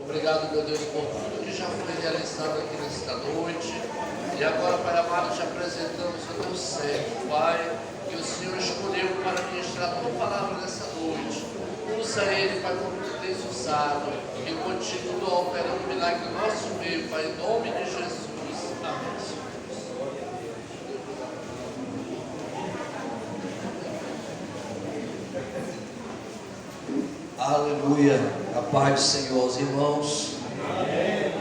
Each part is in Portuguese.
Obrigado, meu Deus, por tudo que já foi realizado aqui nesta noite. E agora, Pai amado, te apresentamos o teu servo, Pai, que o Senhor escolheu para ministrar a tua palavra nessa noite. Usa ele, Pai, como tu tens usado, e continua operando milagre no nosso meio, Pai, em nome de Jesus. Amém. Aleluia, a paz do Senhor aos irmãos. Amém.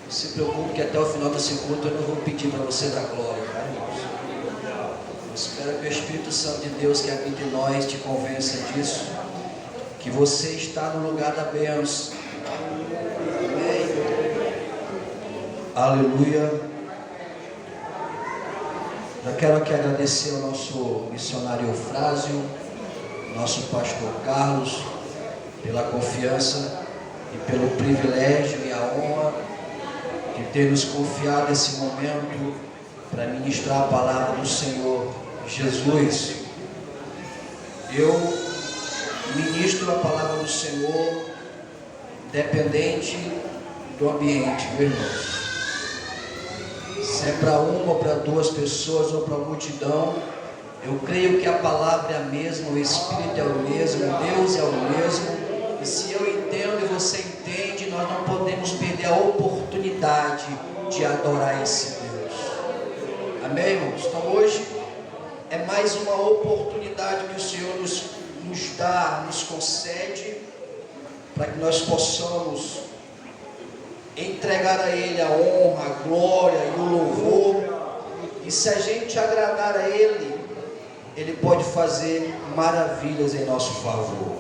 Não se preocupe que até o final desse culto eu não vou pedir para você dar glória, tá, irmãos? Eu espero que o Espírito Santo de Deus que habita em nós te convença disso, que você está no lugar da bênção. Amém. Aleluia. Já quero aqui agradecer ao nosso missionário Eufrásio, nosso pastor Carlos, pela confiança e pelo privilégio e a honra de ter nos confiado esse momento para ministrar a palavra do Senhor Jesus. Eu ministro a palavra do Senhor dependente do ambiente, meus irmãos. Se é para uma ou para duas pessoas ou para a multidão, eu creio que a palavra é a mesma, o Espírito é o mesmo, Deus é o mesmo. E se eu entendo e você entende, nós não podemos perder a oportunidade de adorar esse Deus. Amém, irmãos? Então hoje é mais uma oportunidade que o Senhor nos dá, nos concede, para que nós possamos entregar a Ele a honra, a glória e o louvor. E se a gente agradar a Ele, Ele pode fazer maravilhas em nosso favor.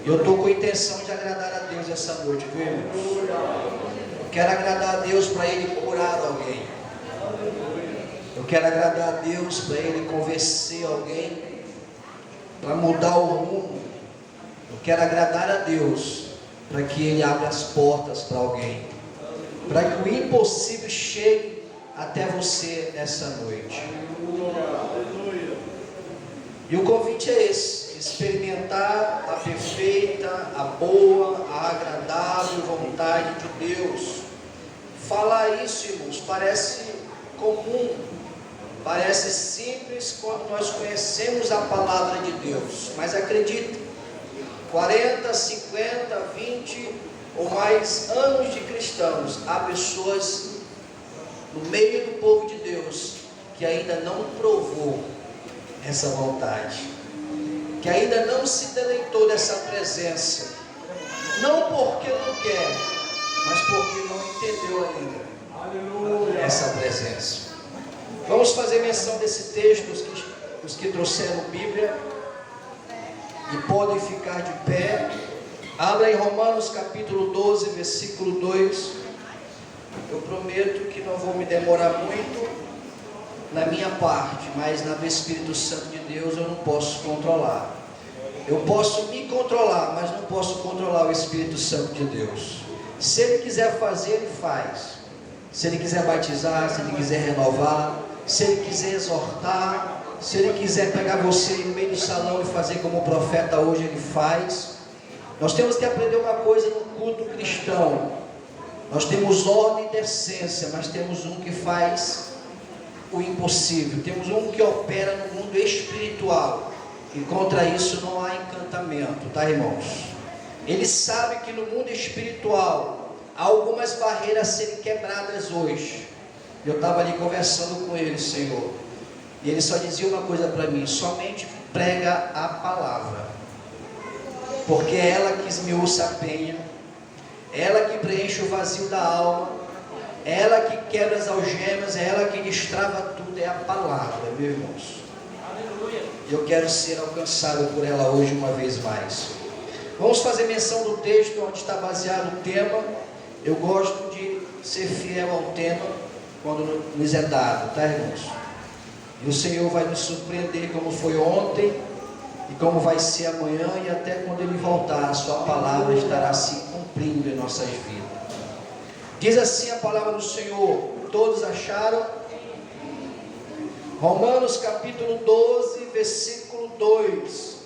E eu estou com a intenção de agradar a Deus essa noite, viu, irmãos? Eu quero agradar a Deus para Ele curar alguém. Eu quero agradar a Deus para Ele convencer alguém, para mudar o rumo. Eu quero agradar a Deus para que Ele abra as portas para alguém, para que o impossível chegue até você nessa noite. E o convite é esse: experimentar a perfeita, a boa, a agradável vontade de Deus. Falar isso, irmãos, parece comum, parece simples quando nós conhecemos a palavra de Deus, mas acredita, 40, 50, 20 ou mais anos de cristãos, há pessoas no meio do povo de Deus que ainda não provou essa vontade, que ainda não se deleitou dessa presença, não porque não quer, mas porque não entendeu ainda essa presença. Vamos fazer menção desse texto, os que trouxeram Bíblia e podem ficar de pé. Abra em Romanos capítulo 12, versículo 2. Eu prometo que não vou me demorar muito na minha parte, mas na do Espírito Santo de Deus eu não posso controlar. Eu posso me controlar, mas não posso controlar o Espírito Santo de Deus. Se Ele quiser fazer, Ele faz. Se Ele quiser batizar, se Ele quiser renovar, se Ele quiser exortar, se Ele quiser pegar você no meio do salão e fazer como o profeta hoje, Ele faz. Nós temos que aprender uma coisa no culto cristão. Nós temos ordem e decência, mas temos um que faz o impossível. Temos um que opera no mundo espiritual. E contra isso não há encantamento, tá, irmãos? Ele sabe que no mundo espiritual há algumas barreiras a serem quebradas hoje. Eu estava ali conversando com ele, Senhor, e ele só dizia uma coisa para mim: somente prega a palavra, porque é ela que esmiuça a penha, é ela que preenche o vazio da alma, é ela que quebra as algemas, é ela que destrava tudo, é a palavra, meus irmãos. E eu quero ser alcançado por ela hoje uma vez mais. Vamos fazer menção do texto onde está baseado o tema. Eu gosto de ser fiel ao tema quando nos é dado, tá, irmãos? E o Senhor vai nos surpreender como foi ontem e como vai ser amanhã, e até quando Ele voltar, a sua palavra estará se cumprindo em nossas vidas. Diz assim a palavra do Senhor. Todos acharam? Romanos capítulo 12, versículo 2.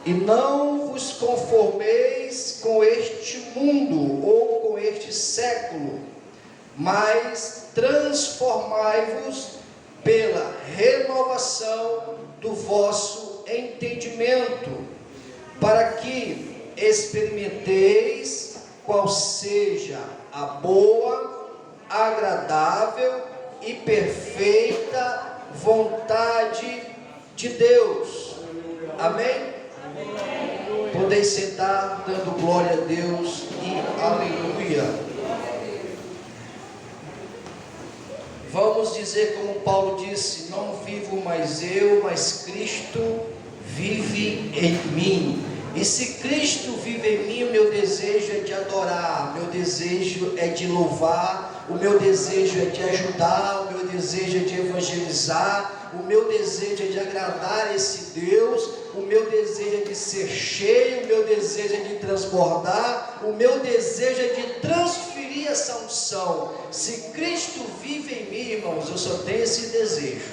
E não vos conformeis com este mundo ou com este século, mas transformai-vos pela renovação do vosso entendimento, para que experimenteis qual seja a boa, agradável e perfeita vontade de Deus. Amém? Podeis sentar dando glória a Deus e aleluia. Vamos dizer como Paulo disse: não vivo mais eu, mas Cristo vive em mim. E se Cristo vive em mim, o meu desejo é de adorar, o meu desejo é de louvar, o meu desejo é de ajudar, o meu desejo é de evangelizar, o meu desejo é de agradar esse Deus, o meu desejo é de ser cheio, o meu desejo é de transbordar, o meu desejo é de transferir essa unção. Se Cristo vive em mim, irmãos, eu só tenho esse desejo.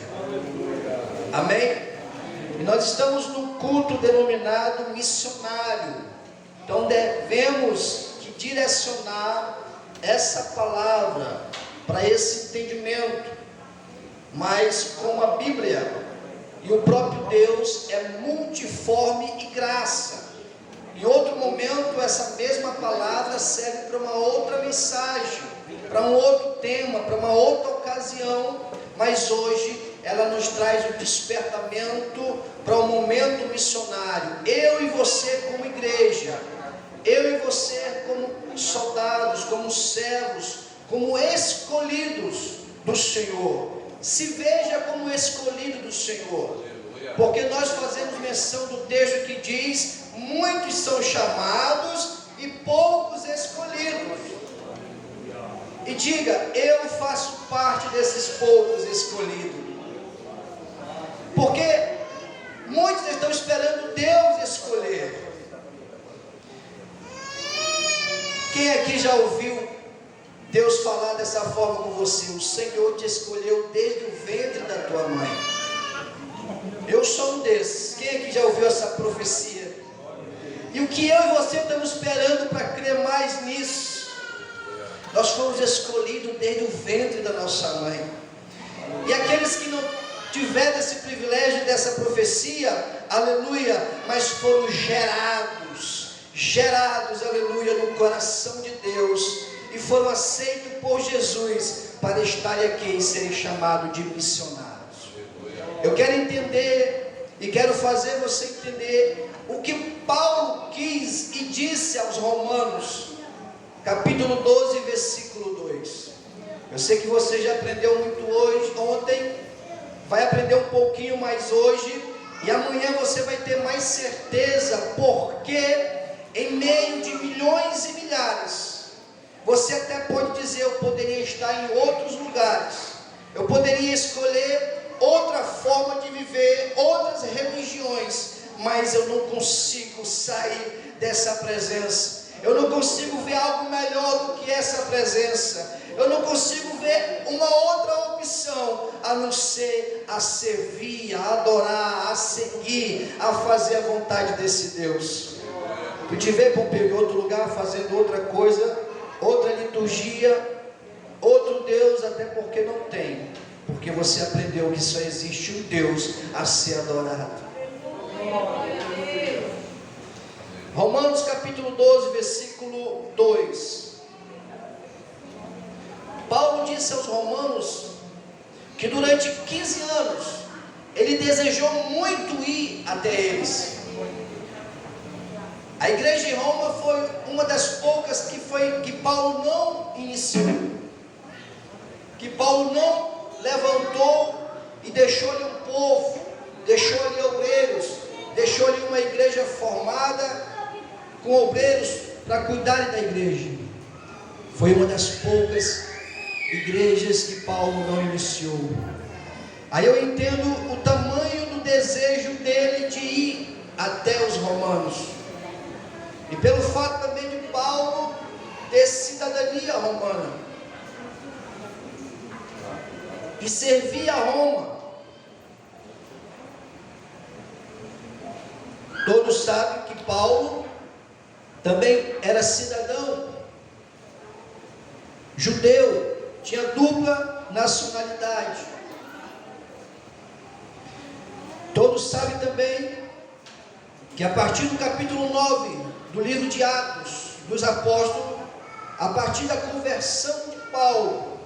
Amém? E nós estamos num culto denominado missionário. Então devemos que direcionar essa palavra para esse entendimento. Mas como a Bíblia e o próprio Deus é multiforme e graça, em outro momento essa mesma palavra serve para uma outra mensagem, para um outro tema, para uma outra ocasião, mas hoje ela nos traz o despertamento para o momento missionário. Eu e você como igreja, eu e você como soldados, como servos, como escolhidos do Senhor. Se veja como escolhido do Senhor, porque nós fazemos menção do texto que diz: muitos são chamados e poucos escolhidos. E diga: eu faço parte desses poucos escolhidos. Porque muitos estão esperando Deus escolher. Quem aqui já ouviu Deus falar dessa forma com você? O Senhor te escolheu desde o ventre da tua mãe. Eu sou um desses. Quem aqui já ouviu essa profecia? E o que eu e você estamos esperando para crer mais nisso? Nós fomos escolhidos desde o ventre da nossa mãe. E aqueles que não tiveram esse privilégio dessa profecia, aleluia, mas foram gerados, aleluia, no coração de Deus, e foram aceitos por Jesus para estarem aqui e serem chamados de missionários. Eu quero entender e quero fazer você entender o que Paulo quis e disse aos Romanos, capítulo 12, versículo 2. Eu sei que você já aprendeu muito ontem, vai aprender um pouquinho mais hoje, e amanhã você vai ter mais certeza, porque em meio de milhões e milhares, você até pode dizer: eu poderia estar em outros lugares, eu poderia escolher outra forma de viver, outras religiões, mas eu não consigo sair dessa presença. Eu não consigo ver algo melhor do que essa presença. Eu não consigo ver uma outra opção a não ser a servir, a adorar, a seguir, a fazer a vontade desse Deus. Tu te vê, Pompeu, em outro lugar fazendo outra coisa, outra liturgia, outro Deus, até porque não tem, porque você aprendeu que só existe um Deus a ser adorado. Romanos capítulo 12, versículo 2. Paulo disse aos romanos que durante 15 anos ele desejou muito ir até eles. A igreja em Roma foi uma das poucas que Paulo não iniciou, que Paulo não levantou e deixou-lhe um povo, deixou-lhe obreiros, deixou-lhe uma igreja formada com obreiros para cuidarem da igreja. Foi uma das poucas igrejas que Paulo não iniciou. Aí eu entendo o tamanho do desejo dele de ir até os romanos, e pelo fato também de Paulo ter cidadania romana e servir a Roma. Todos sabem que Paulo também era cidadão judeu, tinha dupla nacionalidade. Todos sabem também que a partir do capítulo 9 do livro de Atos dos Apóstolos, a partir da conversão de Paulo,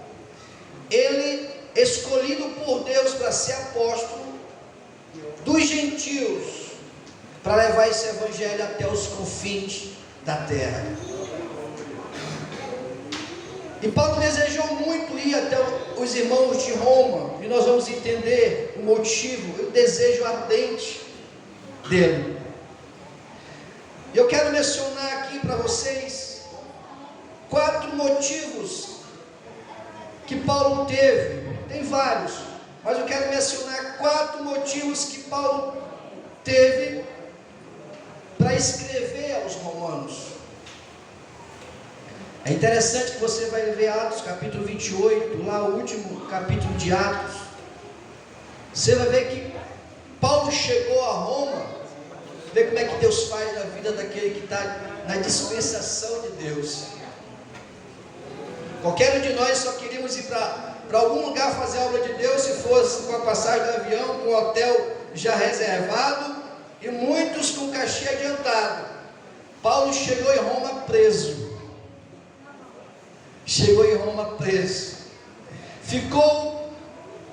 ele, escolhido por Deus para ser apóstolo dos gentios, para levar esse evangelho até os confins da terra. E Paulo desejou muito ir até os irmãos de Roma, e nós vamos entender o motivo, o desejo ardente dele. Eu quero mencionar aqui para vocês 4 motivos que Paulo teve. Tem vários, mas eu quero mencionar 4 motivos que Paulo teve para escrever aos romanos. É interessante que você vai ver Atos capítulo 28, lá o último capítulo de Atos. Você vai ver que Paulo chegou a Roma. Vê como é que Deus faz na vida daquele que está na dispensação de Deus. Qualquer um de nós só queríamos ir para algum lugar fazer a obra de Deus, se fosse com a passagem do avião, com o hotel já reservado, e muitos com cachê adiantado. Paulo chegou em Roma preso. Chegou em Roma preso. Ficou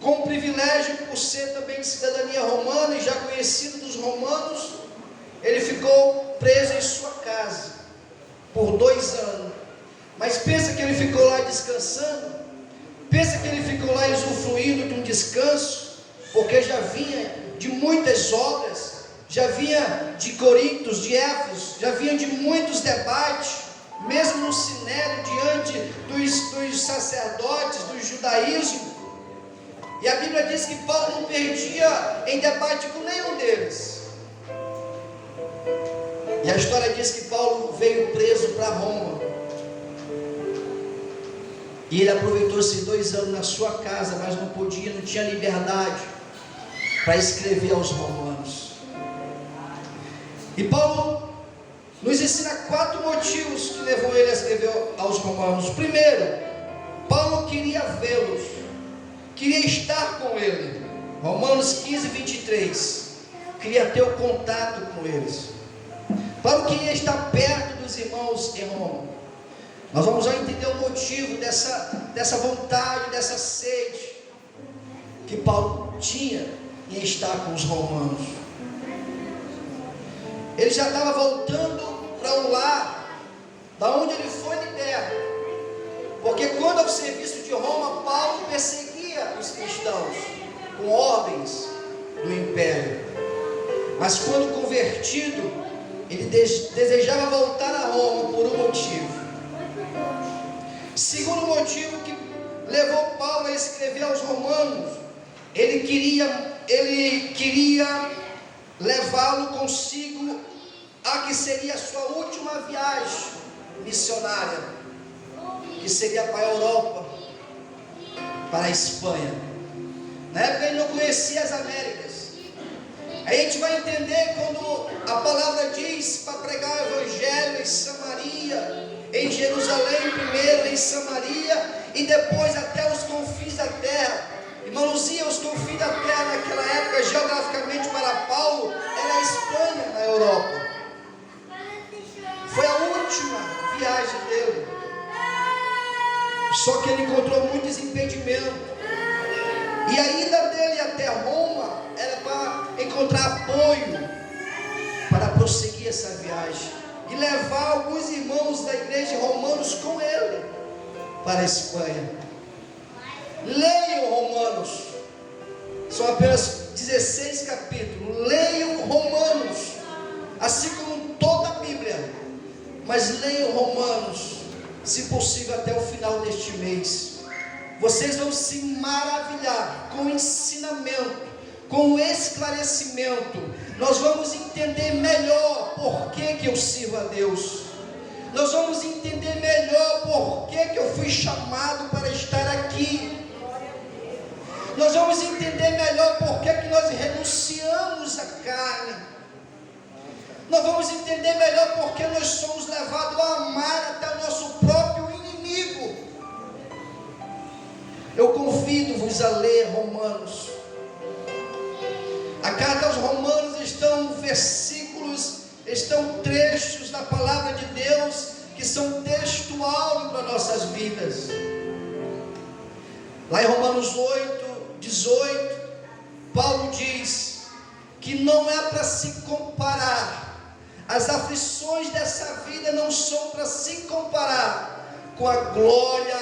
com o privilégio, por ser também de cidadania romana e já conhecido dos romanos, ele ficou preso em sua casa por 2 anos. Mas pensa que ele ficou lá descansando? Pensa que ele ficou lá usufruindo de um descanso? Porque já vinha de muitas obras, já vinha de Corintos, de Éfeso, já vinha de muitos debates, mesmo no sinédrio, diante dos sacerdotes, do judaísmo. E a Bíblia diz que Paulo não perdia em debate com nenhum deles. E a história diz que Paulo veio preso para Roma. E ele aproveitou esses 2 anos na sua casa, mas não podia, não tinha liberdade para escrever aos romanos. E Paulo nos ensina 4 motivos que levou ele a escrever aos romanos. Primeiro, Paulo queria vê-los, queria estar com ele. Romanos 15, 23. Queria ter o contato com eles. Paulo queria estar perto dos irmãos em Roma. Nós vamos entender o motivo dessa vontade, dessa sede que Paulo tinha em estar com os romanos. Ele já estava voltando para um lar, da onde ele foi liberto. Porque quando ao serviço de Roma, Paulo perseguia os cristãos com ordens do império. Mas quando convertido, ele desejava voltar a Roma por um motivo. Segundo motivo que levou Paulo a escrever aos romanos, ele queria levá-lo consigo a que seria a sua última viagem missionária, que seria para a Europa, para a Espanha. Na época ele não conhecia as Américas. A gente vai entender quando a palavra diz para pregar o evangelho em Samaria, em Jerusalém primeiro, em Samaria e depois até os confins da terra. Irmão Luzia, os confins da terra naquela época, geograficamente para Paulo, era a Espanha, na Europa. Foi a última viagem dele. Só que ele encontrou muitos impedimentos. E a ida dele até Roma era para encontrar apoio para prosseguir essa viagem e levar alguns irmãos da igreja de Romanos com ele para a Espanha. Leiam Romanos, são apenas 16 capítulos. Leiam Romanos, assim como toda a Bíblia, mas leiam Romanos, se possível até o final deste mês. Vocês vão se maravilhar com o ensinamento, com o esclarecimento. Nós vamos entender melhor por que eu sirvo a Deus. Nós vamos entender melhor por que eu fui chamado para estar aqui. Nós vamos entender melhor por que nós renunciamos à carne. Nós vamos entender melhor porque nós somos levados a amar até o nosso próprio inimigo. Eu convido-vos a ler Romanos. A carta aos Romanos estão versículos, estão trechos da palavra de Deus que são textual para nossas vidas. Lá em Romanos 8, 18, Paulo diz que não é para se comparar. As aflições dessa vida não são para se comparar com a glória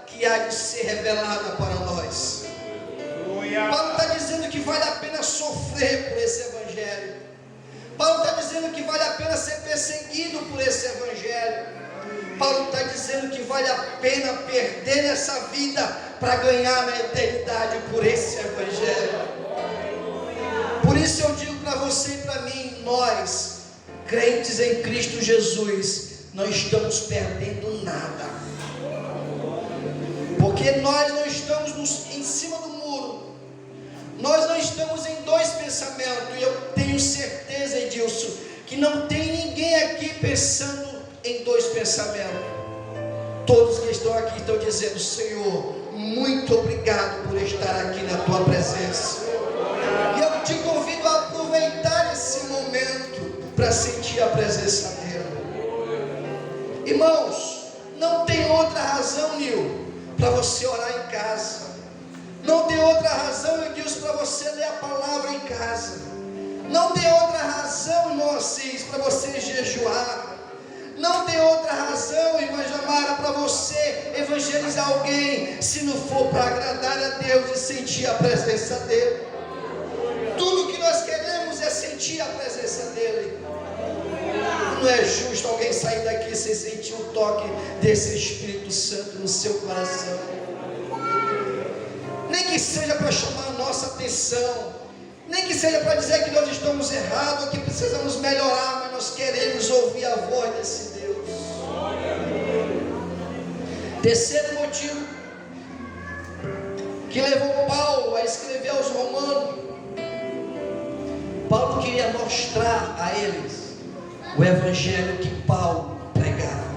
que há de ser revelada para nós. Paulo está dizendo que vale a pena sofrer por esse evangelho. Paulo está dizendo que vale a pena ser perseguido por esse evangelho. Paulo está dizendo que vale a pena perder essa vida para ganhar na eternidade por esse evangelho. Por isso eu digo para você e para mim, nós, crentes em Cristo Jesus, não estamos perdendo nada, porque nós não estamos em cima do muro, nós não estamos em dois pensamentos. E eu tenho certeza, Edilson, que não tem ninguém aqui pensando em dois pensamentos. Todos que estão aqui estão dizendo: Senhor, muito obrigado por estar aqui na tua presença. E eu te convido a aproveitar esse momento para sentir a presença dele. Irmãos, não tem outra razão, Nil, para você orar em casa. Não tem outra razão, eu disse, para você ler a palavra em casa. Não tem outra razão, irmão Assis, para você jejuar. Não tem outra razão, irmã Jamara, para você evangelizar alguém, se não for para agradar a Deus e sentir a presença dele. Tudo que nós queremos é sentir a presença dele. Não é justo alguém sair daqui sem sentir o toque desse Espírito Santo no seu coração. Nem que seja para chamar a nossa atenção, nem que seja para dizer que nós estamos errados, que precisamos melhorar, mas nós queremos ouvir a voz desse Deus. Terceiro motivo que levou Paulo a escrever aos Romanos: Paulo queria mostrar a eles o evangelho que Paulo pregava.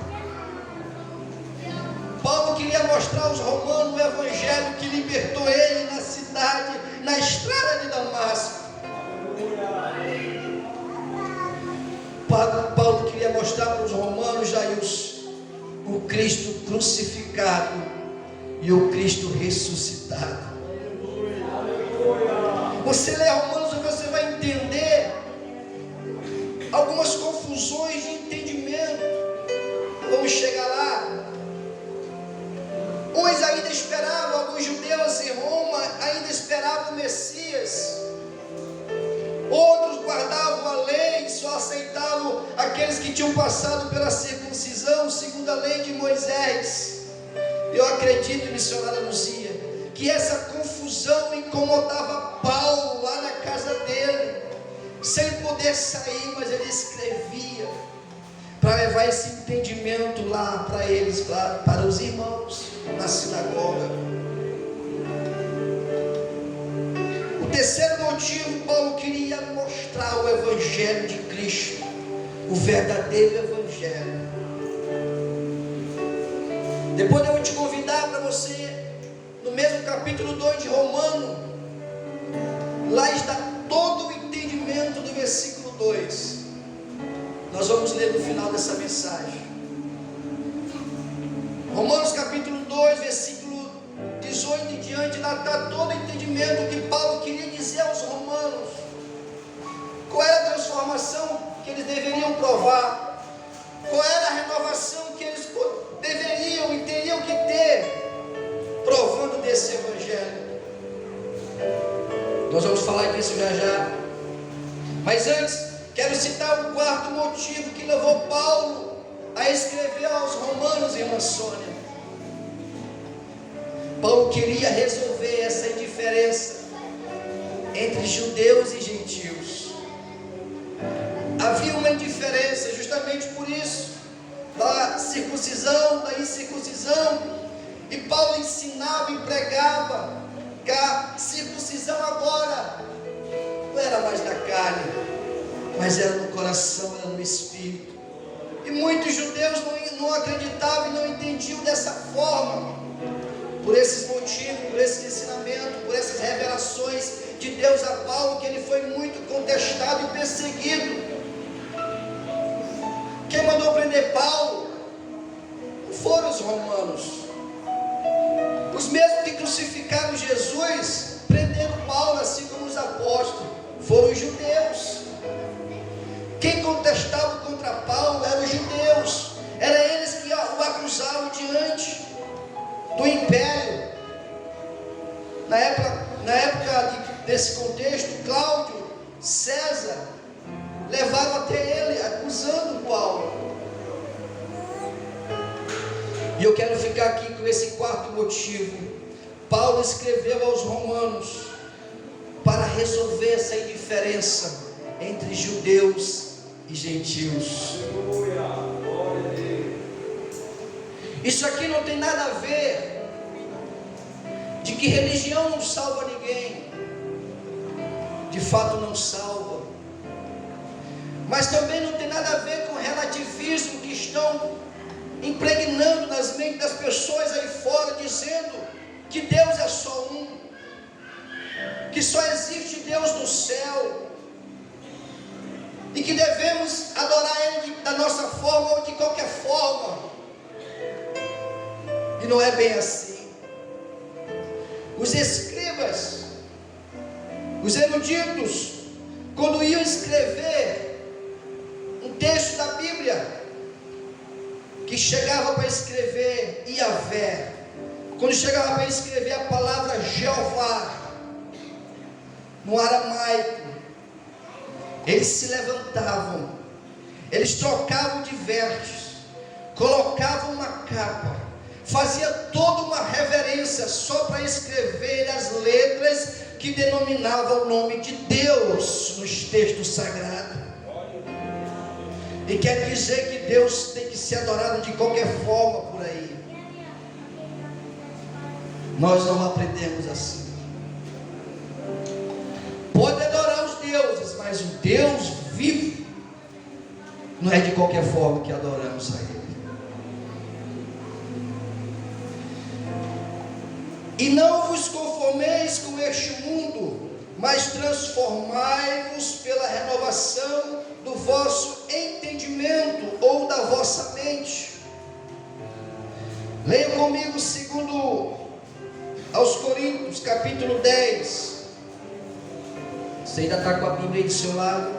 Paulo queria mostrar aos romanos o evangelho que libertou ele na cidade, na estrada de Damasco. Paulo queria mostrar para os romanos, Jairus, o Cristo crucificado e o Cristo ressuscitado. Você lê Romanos e você vai entender algumas confusões de entendimento. Vamos chegar lá. Uns ainda esperavam, alguns judeus em Roma ainda esperavam o Messias. Outros guardavam a lei e só aceitavam aqueles que tinham passado pela circuncisão, segundo a lei de Moisés. Eu acredito, missionária Luzia, que essa confusão incomodava Paulo lá na casa dele, sem poder sair, mas ele escrevia para levar esse entendimento lá para eles, para os irmãos na sinagoga. O terceiro motivo, Paulo queria mostrar o evangelho de Cristo, o verdadeiro evangelho. Depois eu vou te convidar para você, no mesmo capítulo 2 de Romanos, lá está todo o entendimento do versículo 2. Nós vamos ler no final dessa mensagem. Romanos capítulo 2, versículo 18 em diante, lá está todo o entendimento que Paulo queria dizer aos romanos. Qual era a transformação que eles deveriam provar? Qual era a renovação que eles deveriam e teriam que ter, provando desse evangelho? Nós vamos falar disso já já. Mas antes, quero citar o quarto motivo que levou Paulo a escrever aos romanos, irmã Sônia. Paulo queria resolver essa indiferença entre judeus e gentios. Havia uma indiferença, justamente por isso, da circuncisão, da incircuncisão. E Paulo ensinava e pregava que a circuncisão agora não era mais da carne, mas era no coração, era no espírito. E muitos judeus não acreditavam e não entendiam dessa forma. Por esses motivos, por esse ensinamento, por essas revelações de Deus a Paulo, que ele foi muito contestado e perseguido. Quem mandou prender Paulo não foram os romanos. Os mesmos que crucificaram Jesus, prenderam Paulo, assim como os apóstolos, foram os judeus. Quem contestava contra Paulo eram os judeus. Eram eles que o acusavam diante do império. Na época desse contexto, Cláudio, César, levaram até ele, acusando Paulo. E eu quero ficar aqui com esse quarto motivo. Paulo escreveu aos romanos para resolver essa indiferença entre judeus e gentios. Isso aqui não tem nada a ver de que religião não salva ninguém. De fato não salva. Mas também não tem nada a ver com o relativismo que estão impregnando nas mentes das pessoas aí fora, dizendo que Deus é só um, que só existe Deus no céu, e que devemos adorar Ele da nossa forma ou de qualquer forma. E não é bem assim. Os escribas, os eruditos, quando iam escrever um texto da Bíblia, que chegava para escrever Iavé, quando chegava para escrever a palavra Jeová, no aramaico, eles se levantavam, eles trocavam de versos, colocavam uma capa, fazia toda uma reverência só para escrever as letras que denominavam o nome de Deus nos textos sagrados. E quer dizer que Deus tem que ser adorado de qualquer forma por aí. Nós não aprendemos assim. Pode adorar os deuses, mas o Deus vivo não é de qualquer forma que adoramos a Ele. E não vos conformeis com este mundo, mas transformai-vos pela renovação do vosso entendimento ou da vossa mente. Leia comigo segundo aos Coríntios, capítulo 10. Você ainda está com a Bíblia aí do seu lado?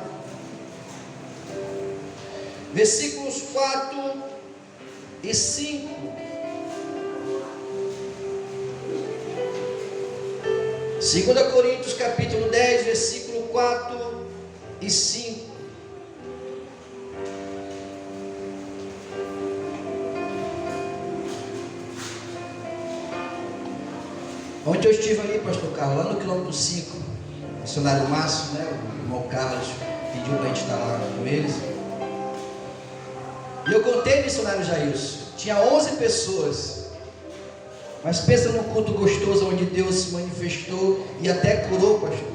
Versículos 4 e 5. Segunda Coríntios, capítulo 10, versículo 4 e 5. Ontem eu estive ali, pastor Carlos, lá no quilômetro 5, o missionário Márcio, né, o irmão Carlos pediu para a gente estar lá com eles. E eu contei, missionário Jailson, tinha 11 pessoas. Mas pensa num culto gostoso onde Deus se manifestou e até curou, pastor.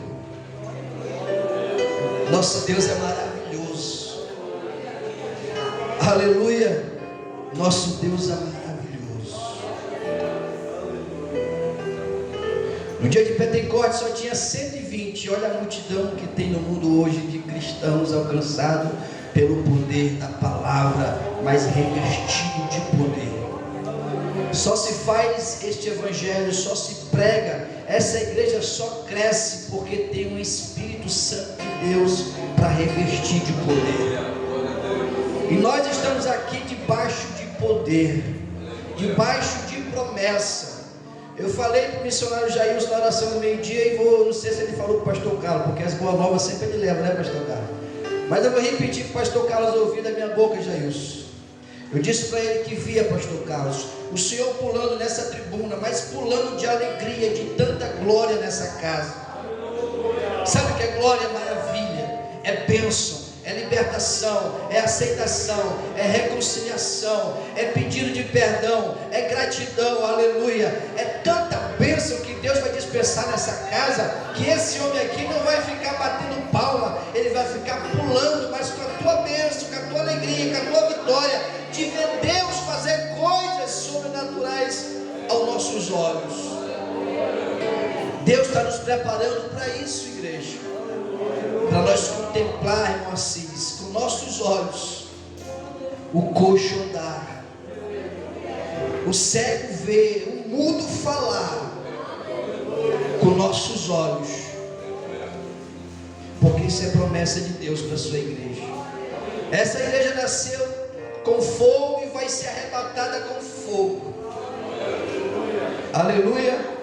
Nosso Deus é maravilhoso. Aleluia. Nosso Deus é maravilhoso. No dia de Pentecostes só tinha 120. Olha a multidão que tem no mundo hoje de cristãos alcançados pelo poder da palavra, mas revestido de poder. Só se faz este evangelho, só se prega, essa igreja só cresce porque tem um Espírito Santo de Deus para revestir de poder. E nós estamos aqui debaixo de poder, debaixo de promessa. Eu falei para o missionário Jailson na oração do meio-dia e não sei se ele falou para o pastor Carlos, porque as boas novas sempre ele leva, né, pastor Carlos? Mas eu vou repetir para o pastor Carlos ouvir da minha boca, Jailson. Eu disse para ele que via, pastor Carlos, o Senhor pulando nessa tribuna, mas pulando de alegria, de tanta glória nessa casa. Sabe o que é glória? É maravilha, é bênção, é libertação, é aceitação, é reconciliação, é pedido de perdão, é gratidão, aleluia. É tanta bênção que Deus vai dispensar começar nessa casa, que esse homem aqui não vai ficar batendo palma, ele vai ficar pulando, mas com a tua bênção, com a tua alegria, com a tua vitória, de ver Deus fazer coisas sobrenaturais aos nossos olhos. Deus está nos preparando para isso, igreja, para nós contemplar, irmão Assis, com nossos olhos, o coxo andar, o cego ver, o mudo falar, com nossos olhos, porque isso é promessa de Deus para a sua igreja. Essa igreja nasceu com fogo e vai ser arrebatada com fogo. Aleluia.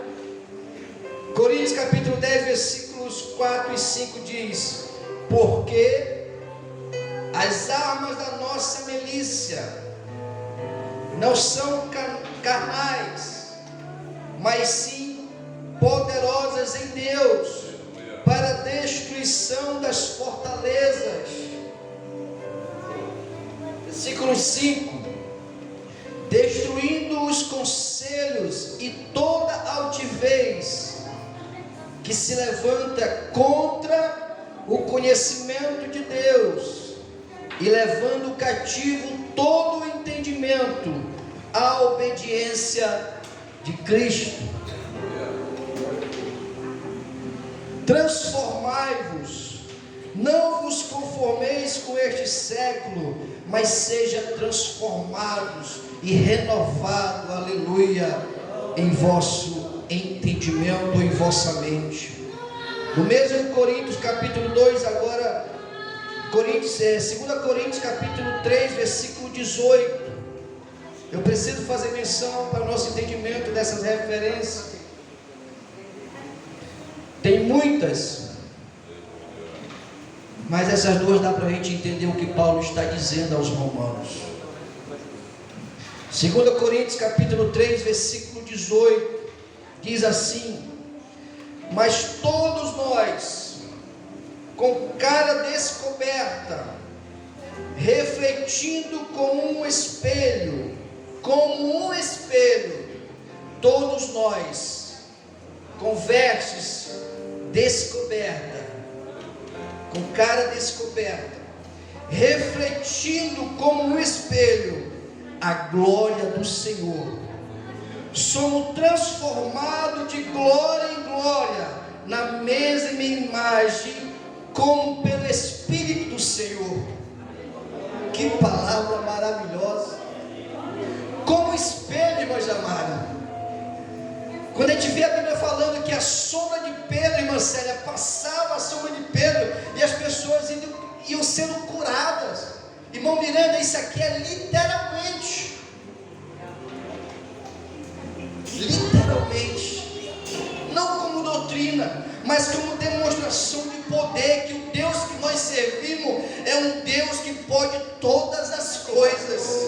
Coríntios capítulo 10, versículos 4 e 5 diz: porque as armas da nossa milícia não são carnais, mas sim poderosas em Deus para a destruição das fortalezas. Versículo 5: destruindo os conselhos e toda altivez que se levanta contra o conhecimento de Deus, e levando cativo todo o entendimento à obediência de Cristo. Transformai-vos, não vos conformeis com este século, mas seja transformados e renovados, aleluia, em vosso entendimento, em vossa mente. No mesmo Coríntios capítulo 2, agora 2 Coríntios capítulo 3, versículo 18. Eu preciso fazer menção para o nosso entendimento dessas referências. Tem muitas, mas essas duas dá para a gente entender o que Paulo está dizendo aos romanos. 2 Coríntios capítulo 3, versículo 18, diz assim: mas todos nós, com cara descoberta, refletindo como um espelho, todos nós, com vestes descoberta, com cara descoberta, refletindo como um espelho a glória do Senhor, somos transformados de glória em glória, na mesma imagem, como pelo Espírito do Senhor. Que palavra maravilhosa! Como espelho, irmãos amados. Quando a gente vê a Bíblia falando que a sombra de Pedro, irmã Célia, passava a sombra de Pedro, e as pessoas iam sendo curadas. Irmão Miranda, isso aqui é literalmente, não como doutrina, mas como demonstração de poder, que o Deus que nós servimos é um Deus que pode todas as coisas.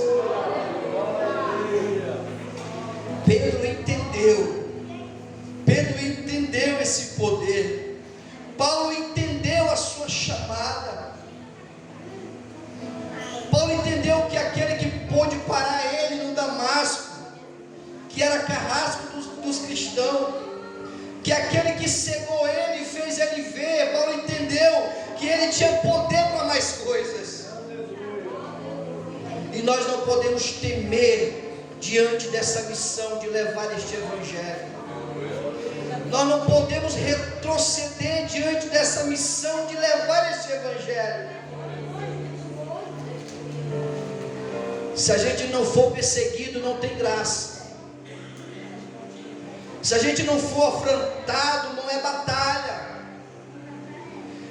Pedro entendeu esse poder. Paulo entendeu a sua chamada. Paulo entendeu que aquele que pôde parar ele no Damasco, que era carrasco dos cristãos, que aquele que cegou ele e fez ele ver, Paulo entendeu que ele tinha poder para mais coisas. E nós não podemos temer diante dessa missão de levar este evangelho. Nós não podemos retroceder diante dessa missão de levar este evangelho. Se a gente não for perseguido, não tem graça. Se a gente não for afrontado, não é batalha.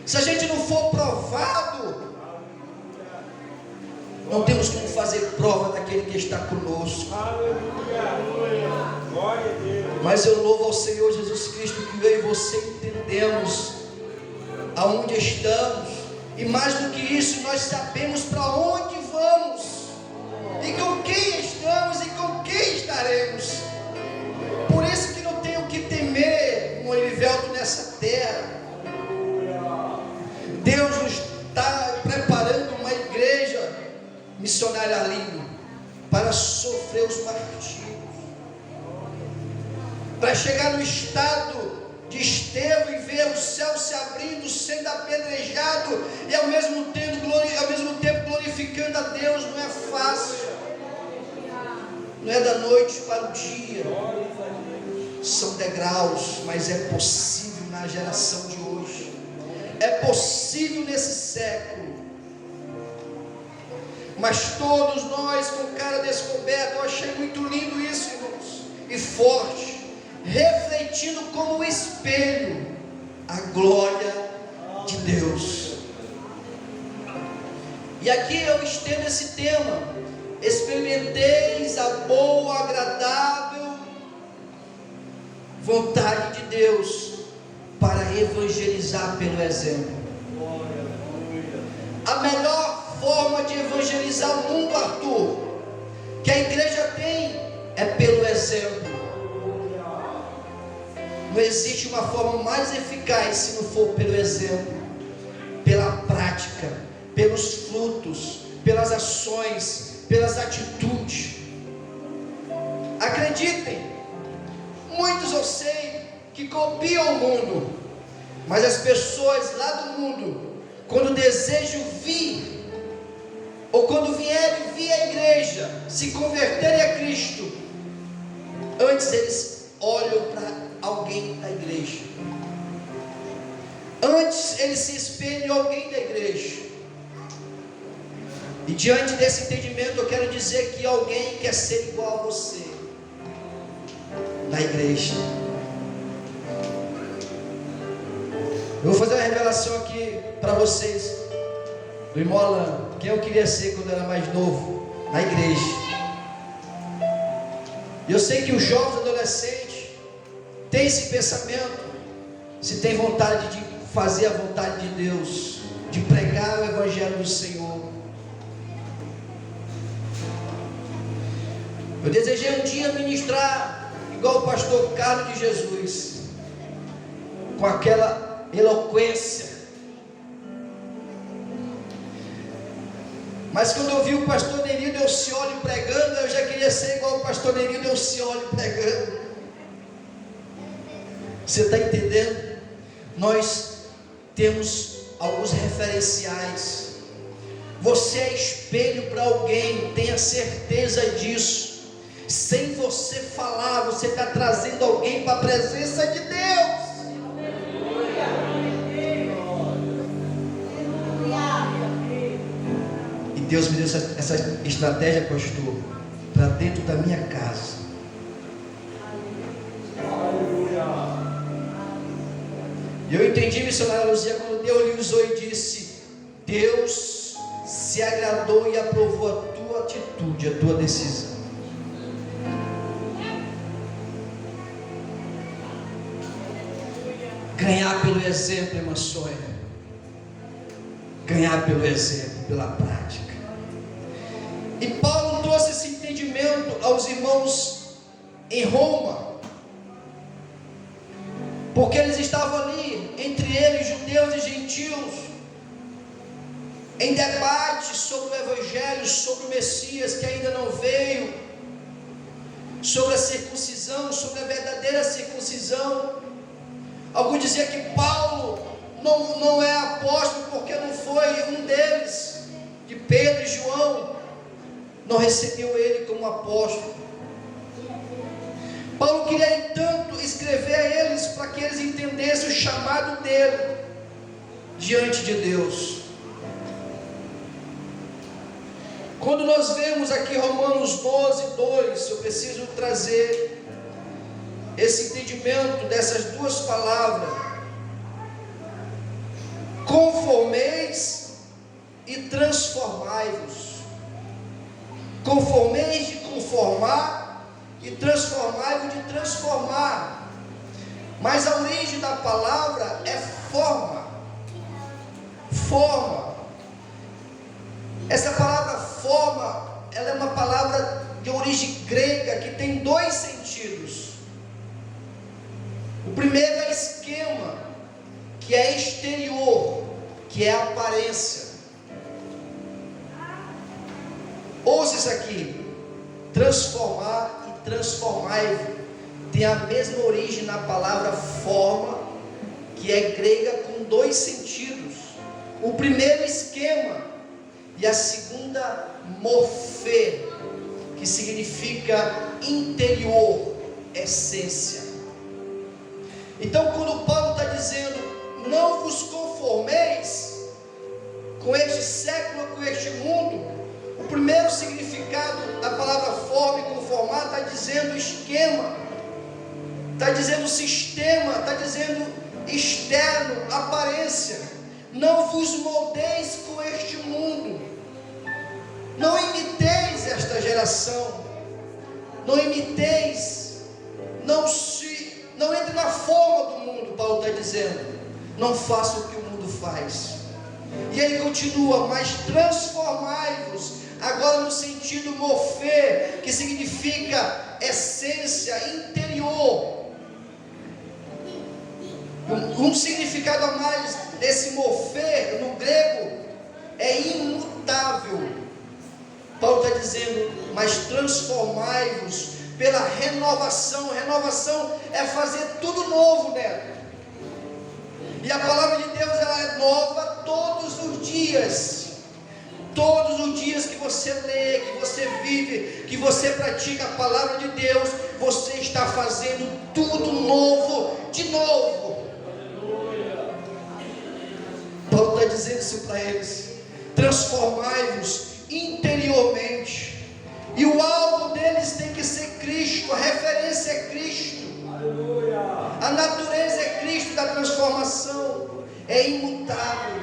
Se a gente não for provado, não temos como fazer prova daquele que está conosco. Mas eu louvo ao Senhor Jesus Cristo, que eu e você entendemos aonde estamos, e mais do que isso, nós sabemos para onde vamos, e com quem estamos e com quem estaremos. Por isso que não tenho que temer um Erivelto nessa terra. Deus nos está preparando uma igreja missionária ali para sofrer os martírios, para chegar no estado de Estevão e ver o céu se abrindo, sendo apedrejado e ao mesmo tempo glorificando a Deus, não é fácil. Não é da noite para o dia. São degraus, mas é possível na geração de hoje. É possível nesse século. Mas todos nós com cara descoberta, eu achei muito lindo isso, irmãos, e forte, refletindo como um espelho a glória de Deus. E aqui eu estendo esse tema: experimenteis a boa, agradável vontade de Deus para evangelizar pelo exemplo. A melhor forma de evangelizar o mundo, Arthur, que a igreja tem, é pelo exemplo. Não existe uma forma mais eficaz se não for pelo exemplo, pela prática, pelos frutos, pelas ações, pelas atitudes. Acreditem, muitos eu sei que copiam o mundo, mas as pessoas lá do mundo, quando desejam vir, ou quando vierem vir à igreja, se converterem a Cristo, antes eles olham para alguém da igreja, antes eles se espelham em alguém da igreja. E diante desse entendimento, eu quero dizer que alguém quer ser igual a você na igreja. Eu vou fazer uma revelação aqui para vocês do irmão Alan, quem eu queria ser quando era mais novo na igreja. E eu sei que os jovens adolescentes têm esse pensamento, se tem vontade de fazer a vontade de Deus, de pregar o evangelho do Senhor. Eu desejei um dia ministrar igual o pastor Carlos de Jesus, com aquela eloquência. Mas quando eu vi o pastor Nerildo Elcioli pregando, eu já queria ser igual o pastor Nerildo Elcioli pregando. Você está entendendo? Nós temos alguns referenciais. Você é espelho para alguém, tenha certeza disso. Sem você falar, você está trazendo alguém para a presença de Deus. E Deus me deu essa estratégia, pastor, para dentro da minha casa. E eu entendi, missionária Luzia, quando Deus lhe usou e disse: Deus se agradou e aprovou a tua atitude, a tua decisão. Ganhar pelo exemplo, irmã Sônia. Ganhar pelo exemplo, pela prática. E Paulo trouxe esse entendimento aos irmãos em Roma, porque eles estavam ali, entre eles, judeus e gentios, em debate sobre o Evangelho, sobre o Messias que ainda não veio, sobre a circuncisão, sobre a verdadeira circuncisão. Alguns diziam que Paulo não é apóstolo porque não foi um deles, que Pedro e João não recebeu ele como apóstolo. Paulo queria, entanto, escrever a eles para que eles entendessem o chamado dele diante de Deus. Quando nós vemos aqui Romanos 12, 2, eu preciso trazer esse entendimento dessas duas palavras: conformeis e transformai-vos. Conformeis de conformar e transformai-vos de transformar. Mas a origem da palavra é forma. Forma. Essa palavra forma, ela é uma palavra de origem grega que tem dois sentidos. O primeiro é esquema, que é exterior, que é aparência. Ouça isso aqui: transformar e transformar tem a mesma origem na palavra forma que é grega com dois sentidos. O primeiro, esquema, e a segunda, morfê, que significa interior, essência. Então, quando Paulo está dizendo, não vos conformeis com este século, com este mundo, o primeiro significado da palavra forma e conformar está dizendo esquema, está dizendo sistema, está dizendo externo, aparência. Não vos moldeis com este mundo, não imiteis esta geração, não imiteis, não entre na forma do mundo. Paulo está dizendo, não faça o que o mundo faz. E ele continua, mas transformai-vos, agora no sentido morfê, que significa essência, interior. Um significado a mais desse morfê no grego é imutável. Paulo está dizendo, mas transformai-vos pela renovação. Renovação é fazer tudo novo, né? E a palavra de Deus, ela é nova todos os dias. Todos os dias que você lê, que você vive, que você pratica a palavra de Deus, você está fazendo tudo novo, de novo. Paulo está dizendo isso para eles: transformai-vos interiormente. E o alvo deles tem que ser Cristo, a referência é Cristo. A natureza é Cristo da transformação, é imutável.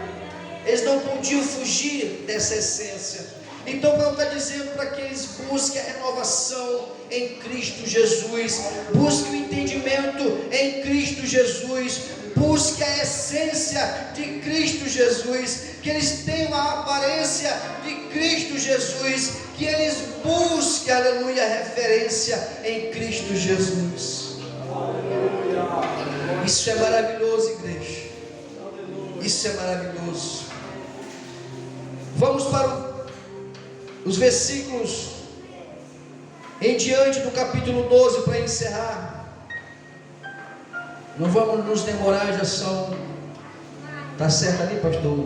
Eles não podiam fugir dessa essência. Então Paulo está dizendo para que eles busquem a renovação em Cristo Jesus, busquem o entendimento em Cristo Jesus, busquem a essência de Cristo Jesus, que eles tenham a aparência de Cristo Jesus, que eles busquem, aleluia, a referência em Cristo Jesus. Isso é maravilhoso, igreja. Isso é maravilhoso. Vamos para os versículos em diante do capítulo 12 para encerrar. Não vamos nos demorar, já são, está certo ali, pastor?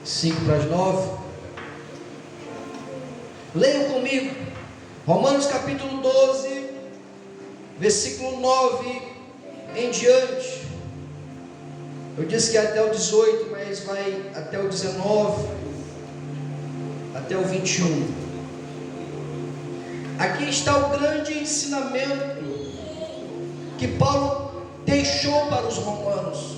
5 para as 9. Leiam comigo Romanos capítulo 12, versículo 9 em diante. Eu disse que é até o 18, mas vai até o 19, até o 21. Aqui está o grande ensinamento que Paulo deixou para os romanos,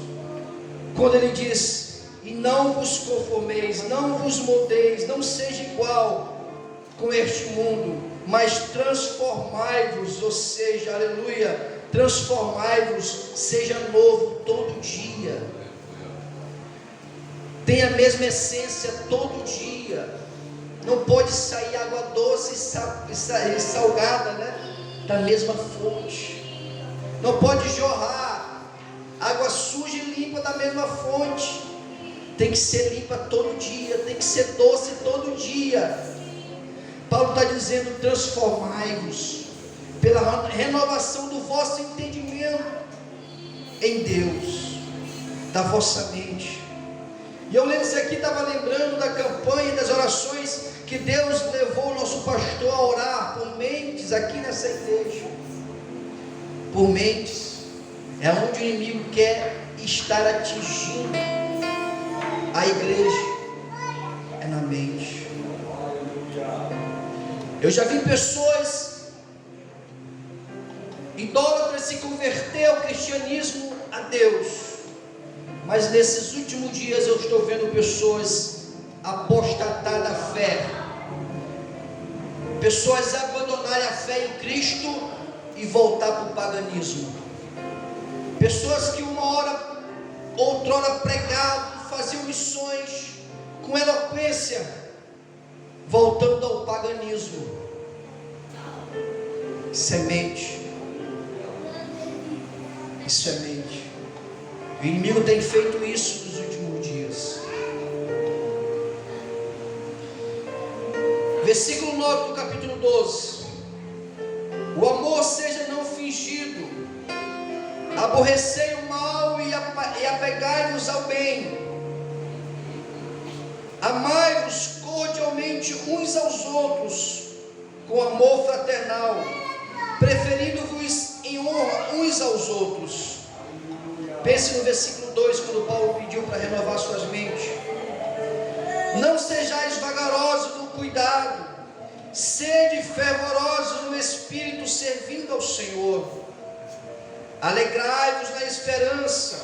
quando ele diz: e não vos conformeis, não vos moldeis, não seja igual com este mundo, mas transformai-vos, ou seja, aleluia, transformai-vos, seja novo todo dia, tem a mesma essência todo dia. Não pode sair água doce e salgada, né, da mesma fonte. Não pode jorrar água suja e limpa da mesma fonte. Tem que ser limpa todo dia, tem que ser doce todo dia. Paulo está dizendo: transformai-vos pela renovação do vosso entendimento em Deus, da vossa mente. E eu lendo isso aqui, estava lembrando da campanha, das orações que Deus levou o nosso pastor a orar por mentes aqui nessa igreja. Por mentes, é onde o inimigo quer estar atingindo a igreja, é na mente. Eu já vi pessoas idólatras se converter ao cristianismo, a Deus, mas nesses últimos dias eu estou vendo pessoas apostatar da fé, pessoas abandonarem a fé em Cristo e voltar para o paganismo, pessoas que uma hora, outrora pregavam, faziam missões com eloquência, voltando ao paganismo. Semente. Isso é mente. O inimigo tem feito isso nos últimos dias. Versículo 9 do capítulo 12. O amor seja não fingido. Aborrecei o mal e Amai-vos cordialmente uns aos outros, com amor fraternal, preferindo-vos em honra uns aos outros. Pense no versículo 2, quando Paulo pediu para renovar suas mentes. Não sejais vagarosos no cuidado, sede fervorosos no espírito, servindo ao Senhor. Alegrai-vos na esperança,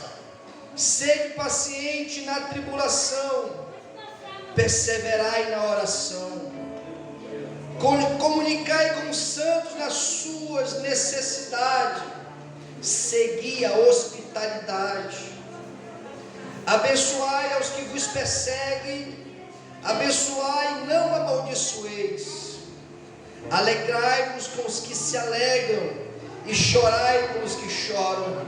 sede paciente na tribulação, perseverai na oração. Comunicai com os santos nas suas necessidades, segui a hospitalidade. Abençoai aos que vos perseguem, abençoai, não amaldiçoeis. Alegrai-vos com os que se alegram, e chorai com os que choram.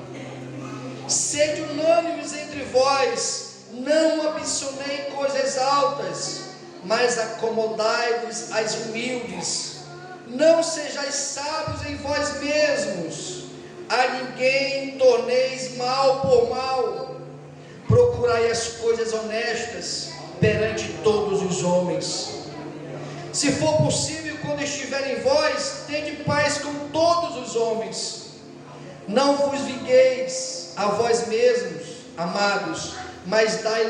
Sede unânimes entre vós, não ambicionei coisas altas, mas acomodai-vos às humildes. Não sejais sábios em vós mesmos, a ninguém torneis mal por mal. Procurai as coisas honestas perante todos os homens. Se for possível, quando estiver em vós, tende paz com todos os homens. Não vos vingueis a vós mesmos, amados, mas dai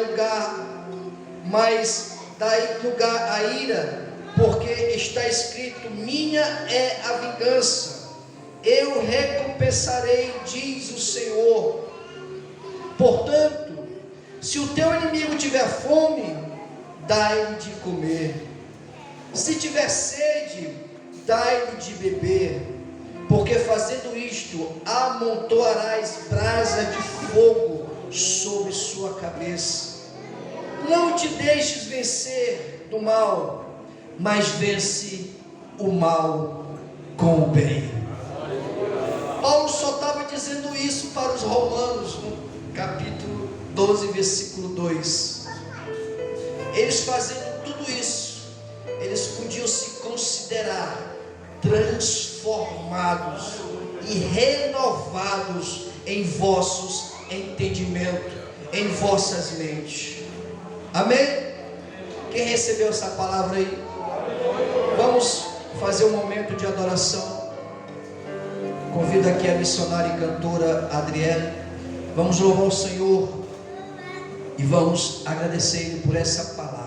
lugar à ira, porque está escrito: minha é a vingança, eu recompensarei, diz o Senhor. Portanto, se o teu inimigo tiver fome, dai-lhe de comer. Se tiver sede, dai-lhe de beber, porque fazendo isto, amontoarás brasa de fogo sobre sua cabeça. Não te deixes vencer do mal, mas vence o mal com o bem. Paulo só estava dizendo isso para os romanos, no capítulo 12, versículo 2. Eles fazendo tudo isso, eles podiam se considerar transformados e renovados em vossos entendimentos, em vossas mentes. Amém? Quem recebeu essa palavra aí? Vamos fazer um momento de adoração. Convido aqui a missionária e cantora Adriele. Vamos louvar o Senhor e vamos agradecer Ele por essa palavra.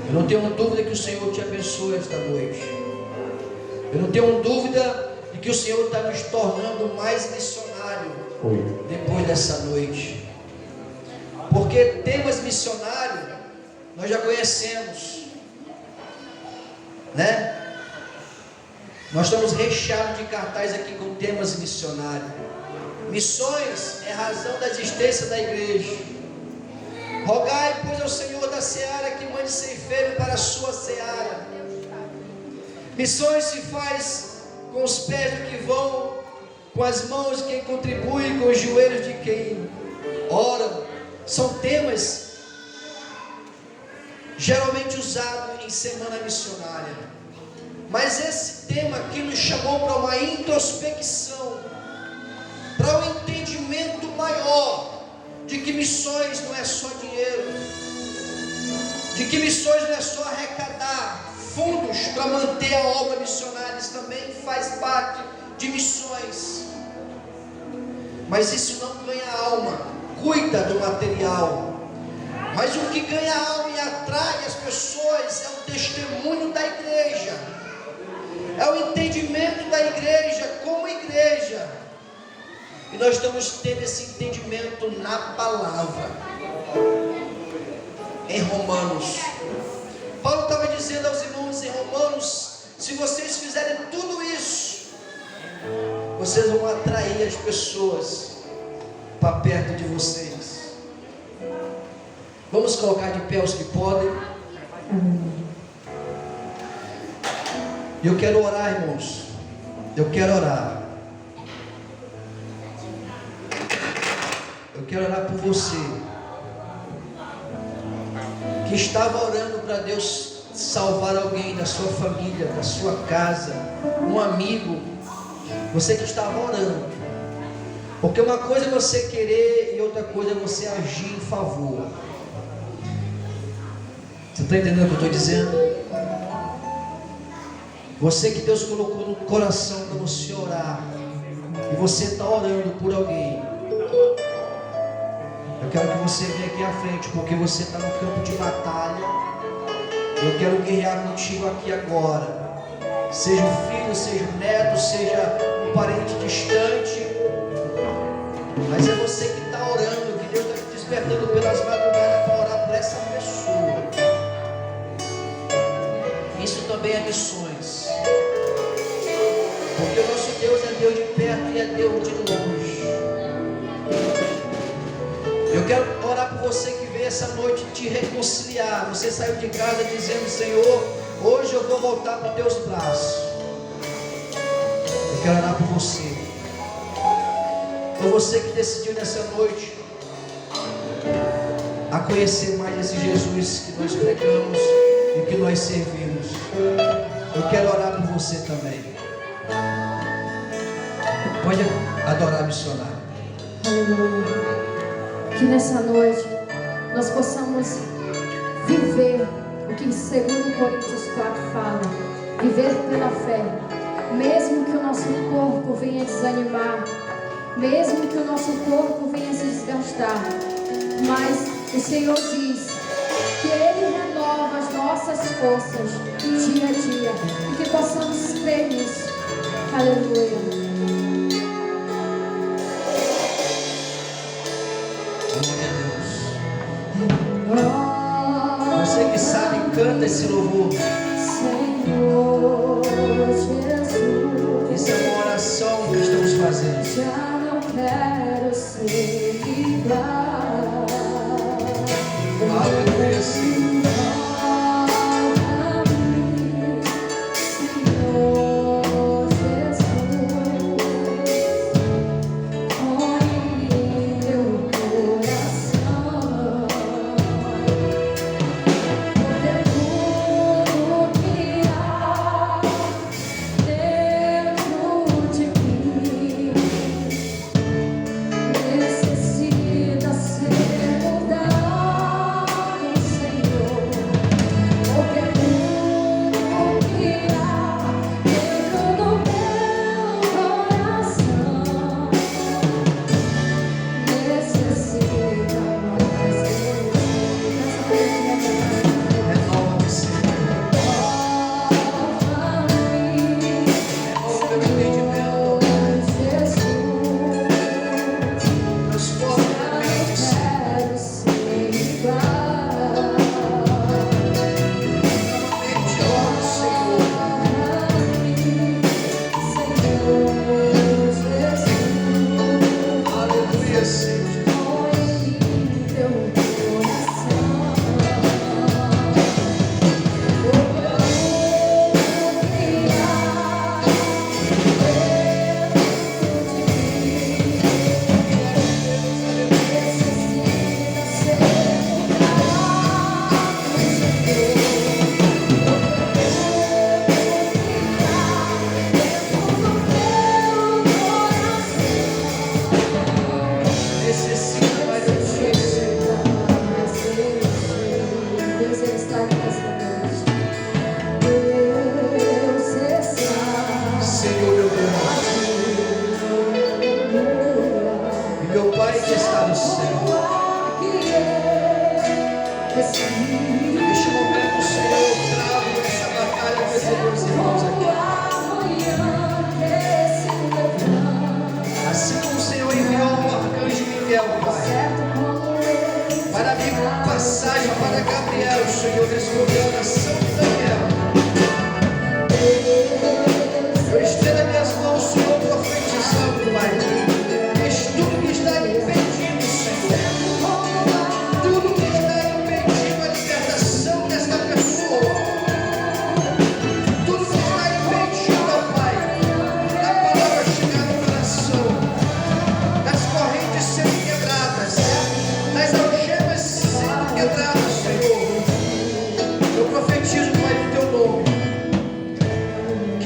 Eu não tenho dúvida que o Senhor te abençoe esta noite. Eu não tenho dúvida de que o Senhor está nos tornando mais missionário depois dessa noite. Porque temas missionários nós já conhecemos, né? Nós estamos recheados de cartaz aqui com temas missionários. Missões é a razão da existência da igreja. Rogai, pois, ao Senhor da seara que mande ceifeiro para a sua seara. Missões se faz com os pés do que vão, com as mãos de quem contribui, com os joelhos de quem ora. São temas geralmente usados em semana missionária. Mas esse tema aqui nos chamou para uma introspecção, para um entendimento maior de que missões não é só dinheiro, de que missões não é só arrecadar fundos para manter a obra missionária. Isso também faz parte de missões, mas isso não ganha alma. Cuida do material, mas o que ganha alma e atrai as pessoas é o testemunho da igreja, é o entendimento da igreja como igreja. E nós estamos tendo esse entendimento na palavra. Em Romanos, Paulo estava dizendo aos irmãos em Romanos: se vocês fizerem tudo isso, vocês vão atrair as pessoas para perto de vocês. Vamos colocar de pé os que podem. Eu quero orar, irmãos. Eu quero orar. Eu quero orar por você que estava orando para Deus salvar alguém da sua família, da sua casa, um amigo. Você que estava orando. Porque uma coisa é você querer e outra coisa é você agir em favor. Você está entendendo o que eu estou dizendo? Você que Deus colocou no coração para você orar, e você está orando por alguém, eu quero que você venha aqui à frente, porque você está no campo de batalha. Eu quero guerrear contigo aqui agora. Seja o filho, seja o neto, seja um parente distante, mas é você que está orando, que Deus está te despertando pelas madrugadas para orar por essa pessoa. Isso também é missões, porque o nosso Deus é Deus de perto e é Deus de longe. Eu quero orar por você que veio essa noite te reconciliar. Você saiu de casa dizendo: Senhor, hoje eu vou voltar para os teus braços. Eu quero orar por você. Por você que decidiu nessa noite a conhecer mais esse Jesus que nós pregamos e que nós servimos. Eu quero orar por você também. Pode adorar, missionário. Aleluia. Que nessa noite nós possamos viver o que 2 Coríntios 4 fala. Viver pela fé. Mesmo que o nosso corpo venha desanimar, mesmo que o nosso corpo venha se desgastar, mas o Senhor diz que Ele renova as nossas forças dia a dia, e que possamos crer nisso. Aleluia. Você que sabe, canta esse louvor. Senhor Jesus, Isso é uma oração que estamos fazendo. já não quero ser igual. Aleluia, Senhor.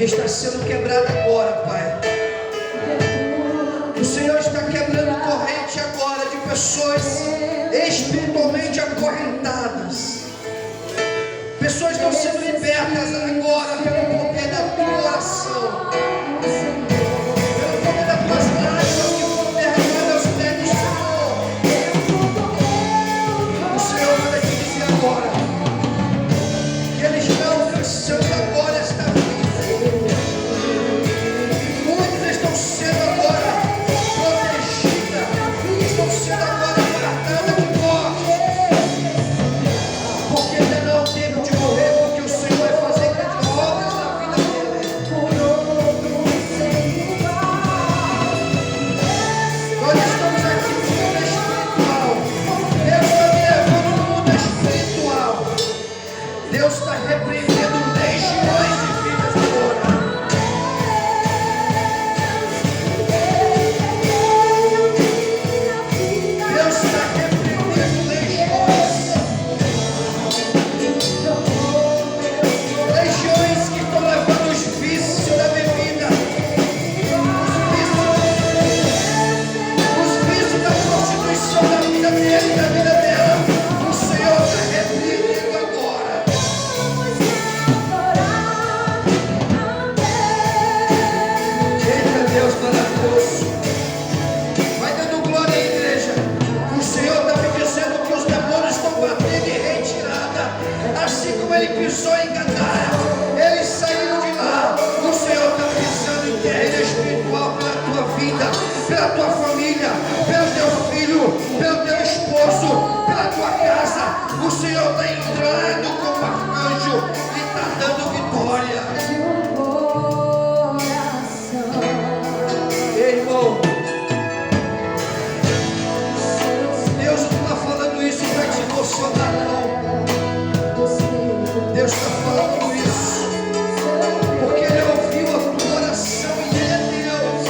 Está sendo quebrado agora, Pai. O Senhor está quebrando corrente agora de pessoas espiritualmente acorrentadas. Pessoas estão sendo libertas agora pelo poder da tua oração, pelo poder das tuas lágrimas que foram derramadas aos pés do Senhor. O Senhor manda te dizer agora que Ele está alcançando agora esta vida. E muitos estão sendo agora protegidas, estão sendo agora guardadas de morte. Porque ainda não é o tempo de morrer, porque o Senhor vai fazer grandes obras na vida dele. Nós estamos aqui no mundo espiritual. Deus está me levando no mundo espiritual. Deus está repreendendo legiões de vidas agora. Deus está repreendendo legiões. Legiões que estão levando os vícios da bebida, os vícios da prostituição da vida dele, da vida dela. O Senhor está repreendendo agora. Eita Deus maravilhoso. Vai dando glória à igreja. O Senhor está me dizendo que os demônios estão batendo em retirada. Assim como ele pisou em Gadara, eles saíram de lá. O Senhor está pisando em terreno espiritual pela tua vida, pela tua família, pelo teu filho, pelo teu esposo, pela tua casa. O Senhor está entrando como arcanjo e está dando vitória. Ei, irmão, Deus não está falando isso para te emocionar, não. Deus está falando isso porque Ele ouviu a tua oração e Ele é Deus.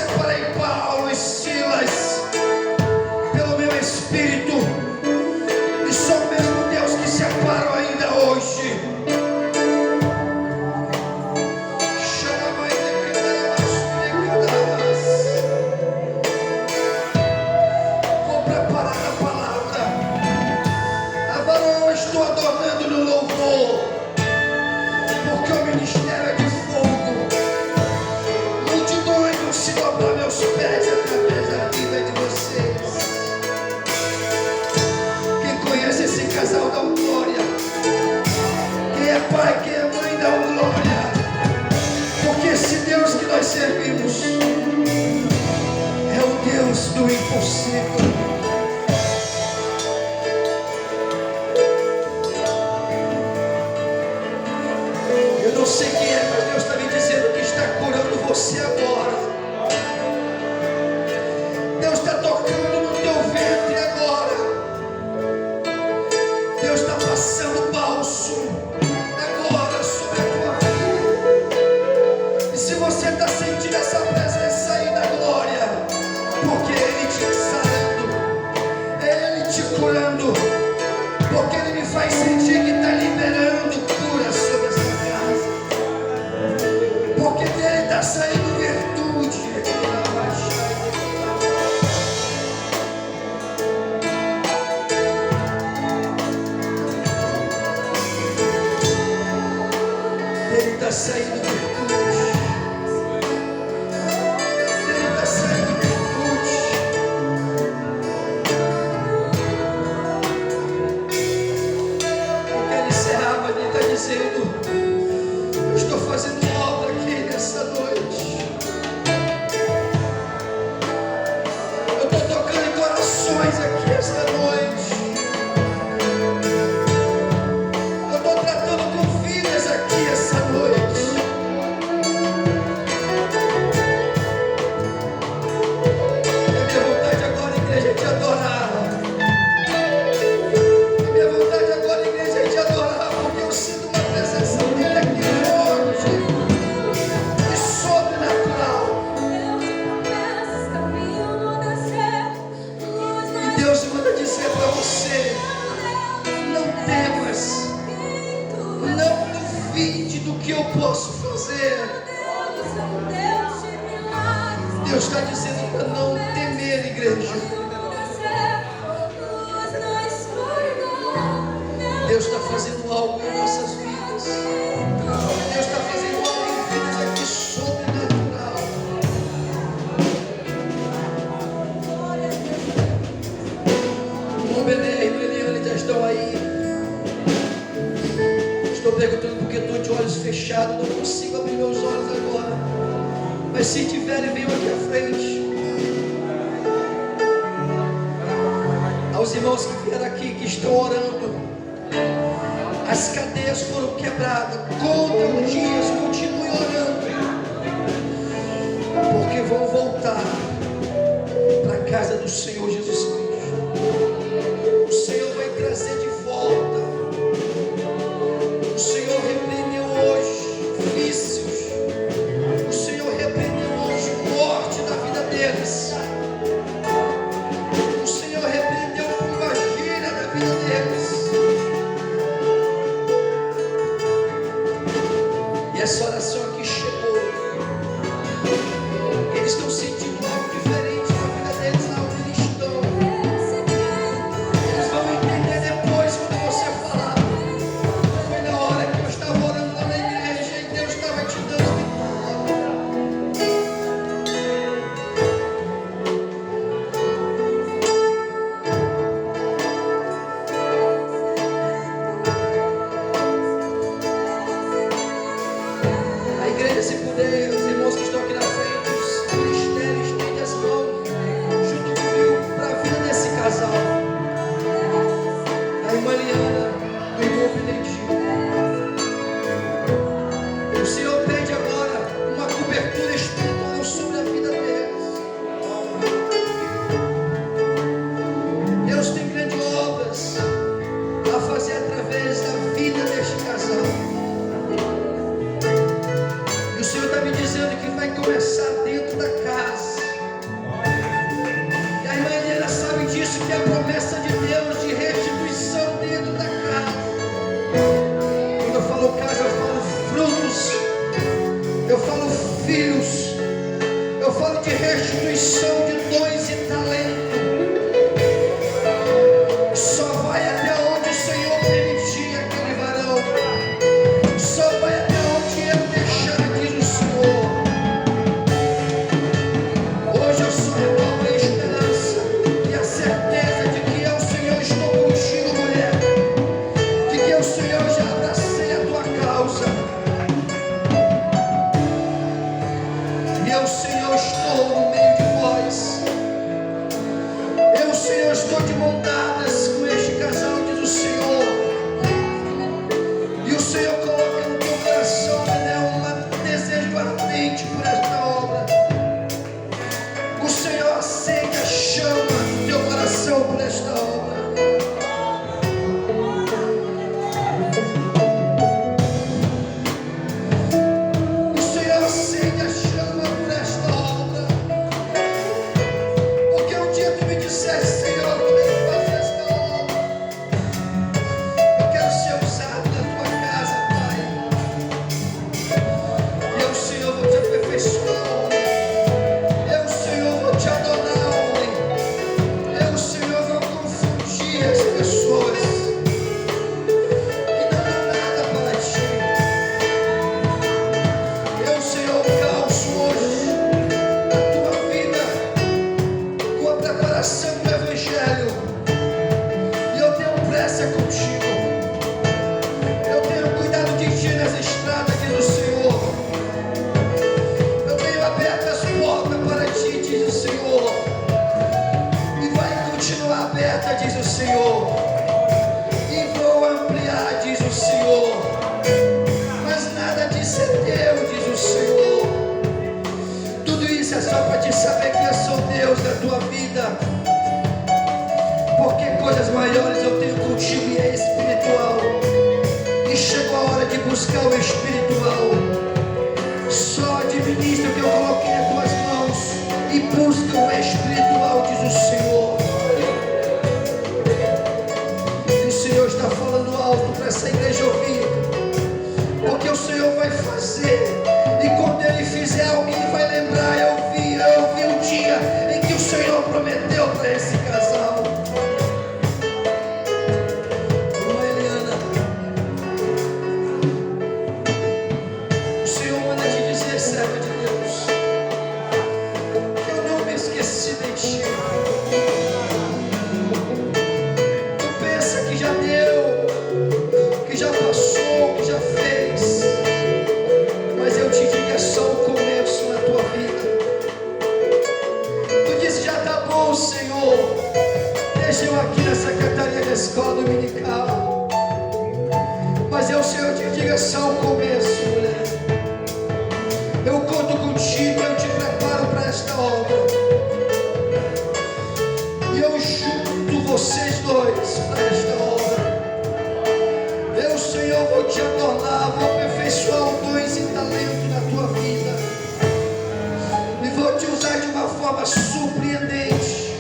separei Paulo e Silas pelo meu espírito, e sou o mesmo Deus que separo ainda hoje. Vou preparar a palavra. Agora eu estou adorando no louvor, porque o ministério é de fogo. Multidões vão se dobrar meus pés através da vida de vocês. Quem conhece esse casal dá um glória. Quem é pai, quem é mãe dá um glória. Porque esse Deus que nós servimos é o Deus do impossível. Eu não sei quem é, mas Deus está me dizendo que está curando você agora. Deus está tocando no teu ventre agora. Deus está passando bálsamo agora sobre a tua vida. E se você está sentindo essa presença aí da glória, porque é Ele te sarando, é Ele te curando, porque Ele me faz sentir que está liberando cura sobre essa casa. Porque dele está saindo virtude. Dele está saindo virtude. Dele está saindo virtude. Eu quero encerrar, mas Ele está dizendo: eu estou fazendo uma obra aqui nessa noite. Eu estou tocando em corações aqui esta noite. Eu estou tratando com vidas aqui essa noite. A minha vontade agora, igreja, é te adorar. A minha vontade agora, igreja, é te adorar, porque eu sinto uma presença dele aqui hoje. E sobrenatural. E Deus manda dizer para você: não temas, não duvide do que eu posso fazer. Deus está dizendo para não temer, igreja. Deus está fazendo algo em nossas vidas. Deus está fazendo algo em vidas aqui sobrenatural. O Benê e o Eliane já estão aí. Estou perguntando porque estou de olhos fechados. Não consigo abrir meus olhos agora. Mas se tiverem, venham aqui à frente. Aos irmãos que vieram aqui, que estão orando. As cadeias foram quebradas. Conta os dias, continue orando. Porque vão voltar para a casa do Senhor Jesus Cristo. O Senhor vai trazer de volta. O Senhor repreendeu hoje vícios. O Senhor repreendeu hoje morte na vida deles. O Senhor repreendeu vagina na vida deles. E essa oração aqui chegou. Eles estão sentindo algo diferente na vida deles, lá onde eles estão. restituição de dons e talento. Só vai até onde o Senhor permitir aquele varão. Só vai até onde ele deixar, diz o Senhor. Hoje eu só renovo a esperança e a certeza de que eu, Senhor, estou contigo, mulher. De que eu, Senhor, já abracei a tua causa. E eu, Senhor, estou no meio de vós. Eu, Senhor, estou de mão dadas com este casal, diz o Senhor. E o Senhor coloca no teu coração, né, um desejo ardente por esta obra. O Senhor acende a chama do teu coração por esta obra. O Senhor acende a chama por esta obra. Porque um dia tu me disseste, Senhor, eu quero fazer esta obra. Eu quero ser usado na tua casa, Pai. E eu, Senhor, vou te aperfeiçoar, homem. Eu, Senhor, vou te adorar, homem. Eu, Senhor, vou confundir as pessoas que não dão nada para ti. Eu, Senhor, calço hoje a tua vida com a preparação do Evangelho. E eu tenho pressa contigo. Eu tenho cuidado de ti nas estradas, diz o Senhor. Eu tenho aberto as portas para ti, diz o Senhor. E vai continuar aberta, diz o Senhor. E vou ampliar, diz o Senhor. Mas nada disso é teu, diz o Senhor. Tudo isso é só para te saber que eu sou Deus da tua vida. Porque coisas maiores eu tenho contigo e é espiritual. E chegou a hora de buscar o espiritual. Só administra o que eu coloquei nas tuas mãos e busca o espiritual, diz o Senhor. E o Senhor está falando alto para essa igreja ouvir. Porque o Senhor vai fazer. E quando Ele fizer, alguém vai lembrar. Eu vi o dia em que o Senhor prometeu para esse casal. Irmã Eliana, o Senhor manda te dizer, serva de Deus, que eu não me esqueci de ti. Tu pensa que já deu, que já passou, que já fez. Mas eu te digo, é só o começo na tua vida. Tu disse, já tá bom, Senhor. Deixa eu aqui na secretaria da escola dominical. Mas eu, Senhor, te digo, é só o começo, mulher. Eu conto contigo, eu te preparo para esta obra. E eu junto vocês dois para esta obra. Eu, Senhor, vou te adornar, vou aperfeiçoar os dons e talento na tua vida. E vou te usar de uma forma surpreendente.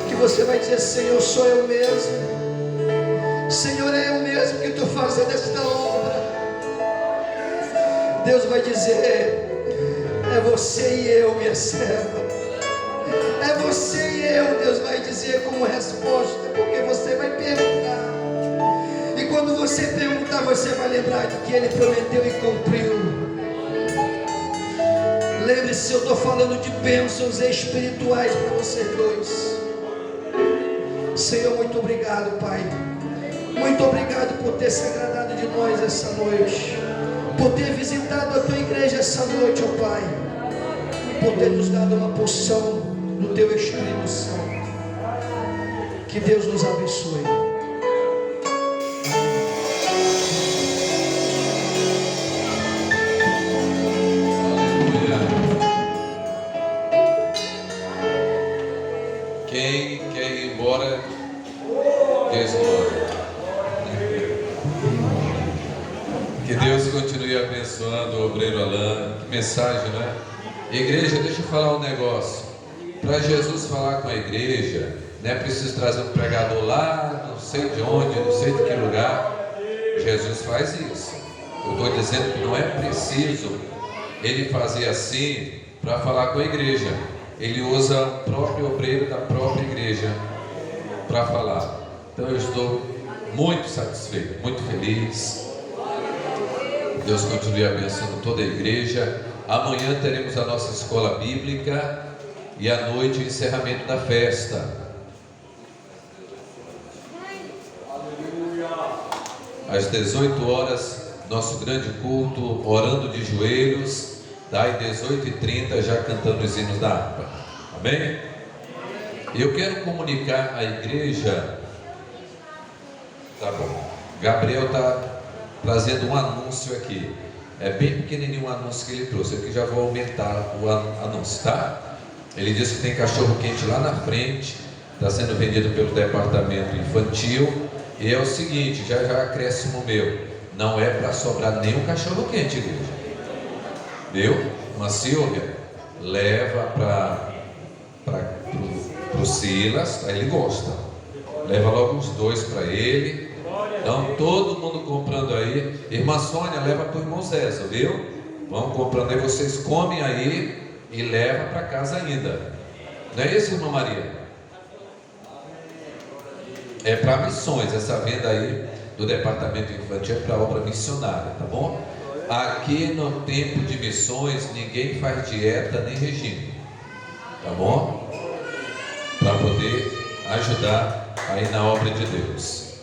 Que você vai dizer, Senhor, sou eu mesmo. Senhor, é eu mesmo que estou fazendo esta obra. Deus vai dizer, é você e eu, minha serva. É você e eu, Deus vai dizer como resposta, porque você vai perguntar. E quando você perguntar, você vai lembrar de que Ele prometeu e cumpriu. Lembre-se, eu estou falando de bênçãos espirituais para vocês dois. Senhor, muito obrigado, Pai. Muito obrigado por ter se agradado de nós essa noite. Por ter visitado a tua igreja essa noite, ó Pai. E por ter nos dado uma porção do teu Espírito Santo. Que Deus nos abençoe. Quem quer ir embora, diz glória. Que Deus continue abençoando o obreiro Alain. Que mensagem, né? Igreja, deixa eu falar um negócio. Para Jesus falar com a igreja, não é preciso trazer um pregador lá, não sei de onde, não sei de que lugar. Jesus faz isso. Eu estou dizendo que não é preciso ele fazer assim para falar com a igreja. Ele usa o próprio obreiro da própria igreja para falar. Então eu estou muito satisfeito, muito feliz. Deus continue abençoando toda a igreja. Amanhã teremos a nossa escola bíblica e à noite o encerramento da festa. Às 18 horas, nosso grande culto, orando de joelhos. Daí 18h30 já cantando os hinos da harpa. Amém? Eu quero comunicar à igreja. Tá bom. Gabriel está trazendo um anúncio aqui. É bem pequenininho o anúncio que ele trouxe. Eu já vou aumentar o anúncio, tá? Ele disse que tem cachorro quente lá na frente. Está sendo vendido pelo departamento infantil. E é o seguinte, já acréscimo meu. Não é para sobrar nenhum cachorro quente, igreja. Viu? Uma Silvia leva para o Silas, aí ele gosta. Leva logo os 2 para ele. Então todo mundo comprando aí. Irmã Sônia leva para o irmão César, viu? Vão comprando aí, vocês comem aí e levam para casa ainda. Não é isso, irmã Maria? É para missões, essa venda aí do departamento infantil é para obra missionária, tá bom? Aqui no tempo de missões ninguém faz dieta nem regime, tá bom? Para poder ajudar aí na obra de Deus.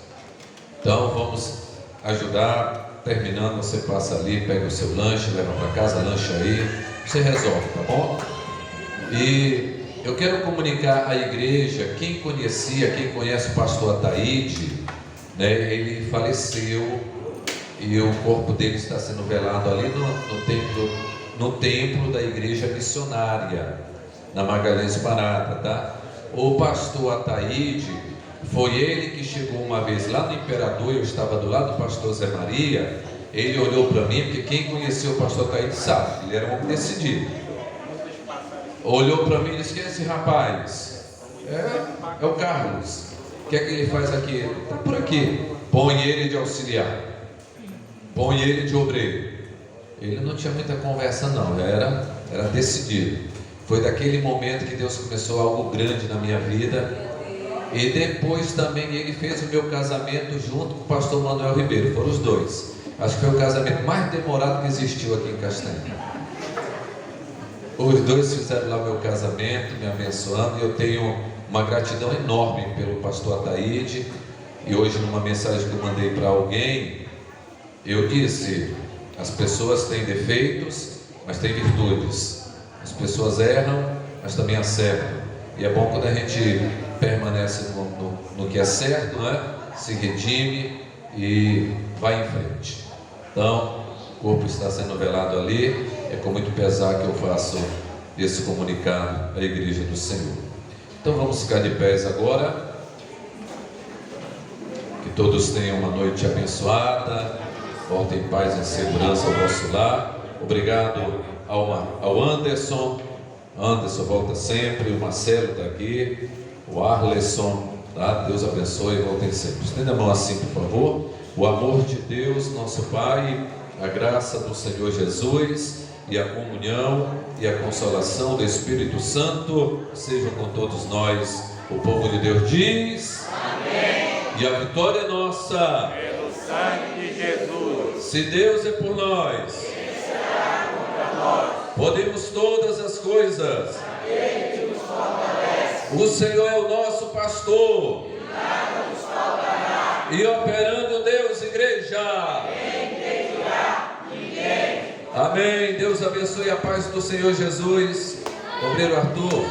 Então vamos ajudar. Terminando, você passa ali, pega o seu lanche, leva para casa, lanche aí, você resolve, tá bom? E eu quero comunicar à igreja, quem conhece o pastor Ataíde, né, ele faleceu e o corpo dele está sendo velado ali no templo da igreja missionária, na Magalhães Parada, tá? O pastor Ataíde, foi ele que chegou uma vez lá no Imperador, eu estava do lado do pastor Zé Maria, ele olhou para mim, porque quem conheceu o pastor Ataíde sabe, ele era um homem decidido. Olhou para mim e disse: quem é esse rapaz? É o Carlos. O que é que ele faz aqui? Está por aqui. Põe ele de auxiliar, põe ele de obreiro. Ele não tinha muita conversa não, era decidido. Foi daquele momento que Deus começou algo grande na minha vida. E depois também ele fez o meu casamento junto com o pastor Manuel Ribeiro. Foram os 2. Acho que foi o casamento mais demorado que existiu aqui em Castanha. Os 2 fizeram lá o meu casamento, me abençoando. E eu tenho uma gratidão enorme pelo pastor Ataíde. E hoje, numa mensagem que eu mandei para alguém, eu disse: as pessoas têm defeitos, mas têm virtudes. As pessoas erram, mas também acertam. E é bom quando a gente permanece no que é certo, não é? Se redime e vai em frente. Então, o corpo está sendo velado ali. É com muito pesar que eu faço esse comunicado à igreja do Senhor. Então vamos ficar de pés agora. Que todos tenham uma noite abençoada. Voltem em paz e em segurança ao vosso lar. Obrigado ao Anderson. Anderson volta sempre. O Marcelo está aqui. O Arleson, tá? Deus abençoe e voltem sempre. Estenda a mão assim, por favor. O amor de Deus, nosso Pai, a graça do Senhor Jesus e a comunhão e a consolação do Espírito Santo sejam com todos nós. O povo de Deus diz: amém. E a vitória é nossa pelo sangue de Jesus. Se Deus é por nós, quem será contra nós? Podemos todas as coisas aquele que nos fortalece. O Senhor é o nosso pastor e nada nos faltará. E operando Deus, igreja, quem impedirá? Ninguém. Amém. Deus abençoe, a paz do Senhor Jesus. Obreiro Arthur.